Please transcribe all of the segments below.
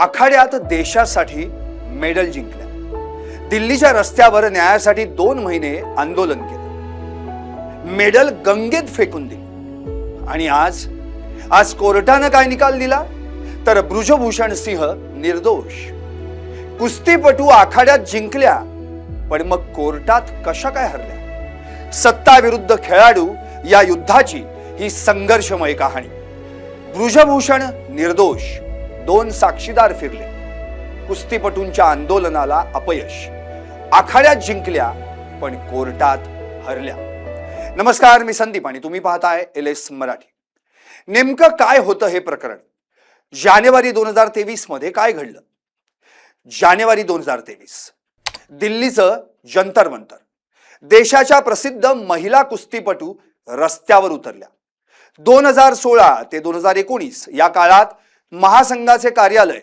आखाड्यात देशासाठी मेडल जिंकल्या, दिल्लीच्या रस्त्यावर न्यायासाठी 2 महिने आंदोलन केलं, मेडल गंगेत फेकून दिली आणि आज कोर्टानं काय निकाल दिला तर ब्रुजभूषण सिंह निर्दोष. कुस्तीपटू आखाड्यात जिंकल्या पण मग कोर्टात कशा काय हरल्या? सत्ता विरुद्ध खेळाडू या युद्धाची ही संघर्षमय कहाणी. ब्रुजभूषण निर्दोष, 2 साक्षीदार फिरले, कुस्तीपटूंच्या आंदोलनाला अपयश, आखाड्यात जिंकल्या पण कोर्टात हरल्या. नमस्कार, मी संदीप आणि तुम्ही पाहताय LS मराठी. नेमकं काय होतं हे प्रकरण? जानेवारी 2023 मध्ये काय घडलं? जानेवारी 2023 दिल्लीचं जंतर मंतर, देशाच्या प्रसिद्ध महिला कुस्तीपटू रस्त्यावर उतरल्या. 2016 ते 2019 या काळात महासंघाचे कार्यालय,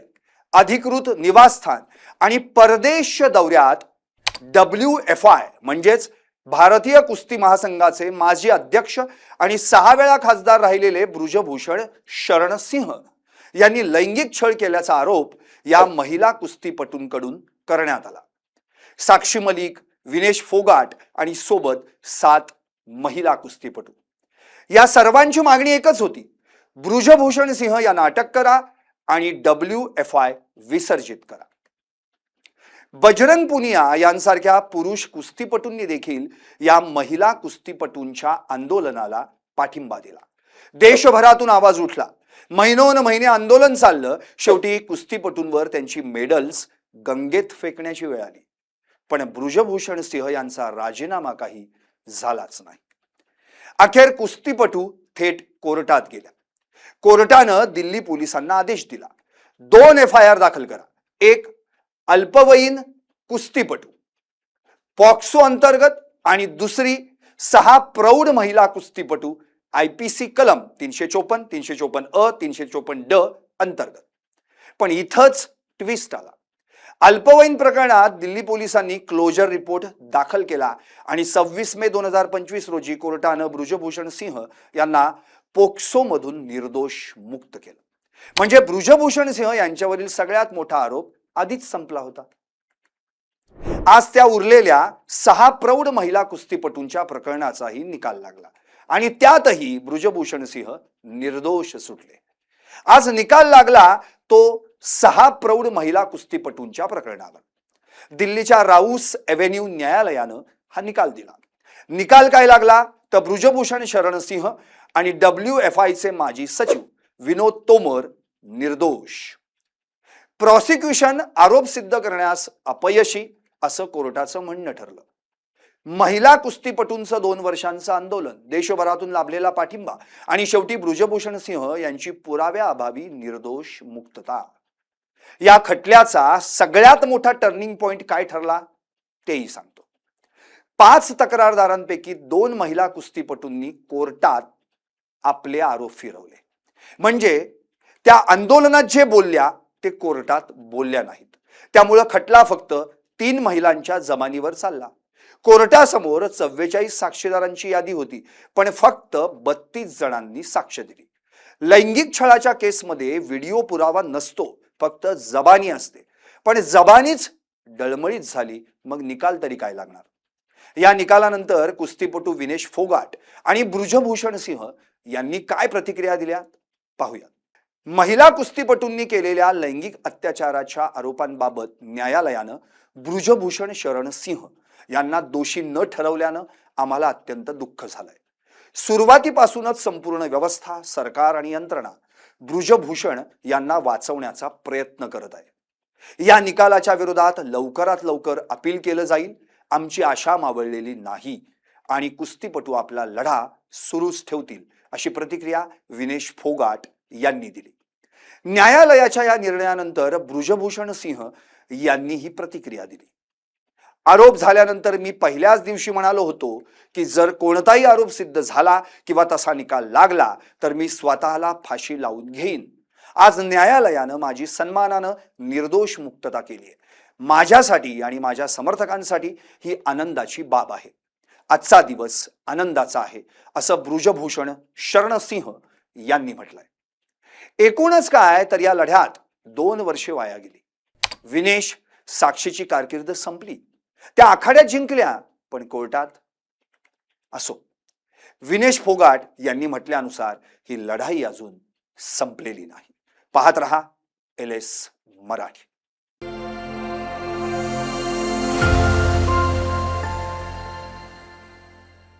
अधिकृत निवासस्थान आणि परदेश दौऱ्यात WFI म्हणजेच भारतीय कुस्ती महासंघाचे माजी अध्यक्ष आणि 6 वेळा खासदार राहिलेले ब्रुजभूषण शरण सिंह यांनी लैंगिक छळ केल्याचा आरोप या महिला कुस्तीपटूंकडून करण्यात आला. साक्षी मलिक, विनेश फोगाट आणि सोबत 7 महिला कुस्तीपटू. या सर्वांची मागणी एकच होती, ब्रुजभूषण सिंह यांना अटक करा आणि WFI विसर्जित करा. बजरंग पुनिया यांसारख्या पुरुष कुस्तीपटूंनी देखील या महिला कुस्तीपटूंच्या आंदोलनाला पाठिंबा दिला. देशभरातून आवाज उठला, महिनोन महिने आंदोलन चाललं. शेवटी कुस्तीपटूंवर त्यांची मेडल्स गंगेत फेकण्याची वेळ आली. पण ब्रुजभूषण सिंह यांचा राजीनामा काही झालाच नाही. अखेर कुस्तीपटू थेट कोर्टात गेल्या. कोर्टानं दिल्ली पोलिसांना आदेश दिला, 2 FIR दाखल करा. एक अल्पवयीन कुस्तीपटू पॉक्सो अंतर्गत आणि दुसरी 6 प्रौढ महिला कुस्तीपटू IPC कलम 354, 354 अ, 354 ड अंतर्गत. पण इथंच ट्विस्ट आला. अल्पवयीन प्रकरणात दिल्ली पोलिसांनी क्लोजर रिपोर्ट दाखल केला आणि 26 मे 2025 रोजी कोर्टानं ब्रुजभूषण सिंह यांना पोक्सो मधून निर्दोष मुक्त केलं. म्हणजे ब्रुजभूषण सिंह यांच्यावरील सगळ्यात मोठा आरोप आधीच संपला होता. आज त्या उरलेल्या 6 प्रौढ महिला कुस्तीपटूंच्या प्रकरणाचाही निकाल लागला आणि त्यातही ब्रुजभूषण सिंह निर्दोष सुटले. आज निकाल लागला तो 6 प्रौढ महिला कुस्तीपटूंच्या प्रकरणावर. दिल्लीच्या राऊस एव्हेन्यू न्यायालयानं हा निकाल दिला. निकाल काय लागला तर ब्रुजभूषण शरण सिंह आणि WFI चे माजी सचिव विनोद तोमर निर्दोष. प्रॉसिक्युशन आरोप सिद्ध करण्यास अपयशी असं कोर्टाचं म्हणणं ठरलं. महिला कुस्तीपटूंचं 2 वर्षांचं आंदोलन, देशभरातून लाभलेला पाठिंबा आणि शेवटी ब्रुजभूषण सिंह यांची पुराव्याअभावी निर्दोष मुक्तता. या खटल्याचा सगळ्यात मोठा टर्निंग पॉइंट काय ठरला तेही सांगतो. 5 तक्रारदारांपैकी 2 महिला कुस्तीपटूंनी कोर्टात आपले आरोप फिरवले. म्हणजे त्या आंदोलनात जे बोलल्या ते कोर्टात बोलल्या नाहीत. त्यामुळे खटला फक्त 3 महिलांच्या जमानीवर चालला. कोर्टासमोर 44 साक्षीदारांची यादी होती पण फक्त 32 जणांनी साक्ष दिली. लैंगिक छळाच्या केसमध्ये व्हिडिओ पुरावा नसतो, फक्त जबानी असते. पण जबानीच डळमळीत झाली, मग निकाल तरी काय लागणार? या निकालानंतर कुस्तीपटू विनेश फोगाट आणि ब्रुजभूषण सिंह यांनी काय प्रतिक्रिया दिल्या पाहूया. महिला कुस्तीपटूंनी केलेल्या लैंगिक अत्याचाराच्या आरोपांबाबत न्यायालयानं ब्रुजभूषण शरण सिंह यांना दोषी न ठरवल्यानं आम्हाला अत्यंत दुःख झालंय. सुरुवातीपासूनच संपूर्ण व्यवस्था, सरकार आणि यंत्रणा ब्रुजभूषण यांना वाचवण्याचा प्रयत्न करत आहे. या निकालाच्या विरोधात लवकरात लवकर अपील केलं जाईल. आमची आशा मावळलेली नाही आणि कुस्तीपटू आपला लढा सुरूच ठेवतील, अशी प्रतिक्रिया विनेश फोगाट यांनी दिली. न्यायालयाच्या या निर्णयानंतर ब्रुजभूषण सिंह यांनी ही प्रतिक्रिया दिली. आरोप झाल्यानंतर मी पहिल्याच दिवशी म्हणालो होतो की जर कोणताही आरोप सिद्ध झाला किंवा तसा निकाल लागला तर मी स्वतःला फाशी लावून घेईन. आज न्यायालयानं माझी सन्मानानं निर्दोष मुक्तता केली आहे. माझ्यासाठी आणि माझ्या समर्थकांसाठी ही आनंदाची बाब आहे. आजचा दिवस आनंदाचा आहे, असं ब्रुजभूषण शरण सिंह यांनी म्हटलंय. एकूणच काय तर या लढ्यात 2 वर्षे वाया गेली. विनेश साक्षीची कारकीर्द संपली. त्या आखाड्यात जिंकल्या, पण कोर्टात. असो, विनेश फोगाट यांनी म्हटल्यानुसार ही लढाई अजून संपलेली नाही. पाहत रहा LS मराठी.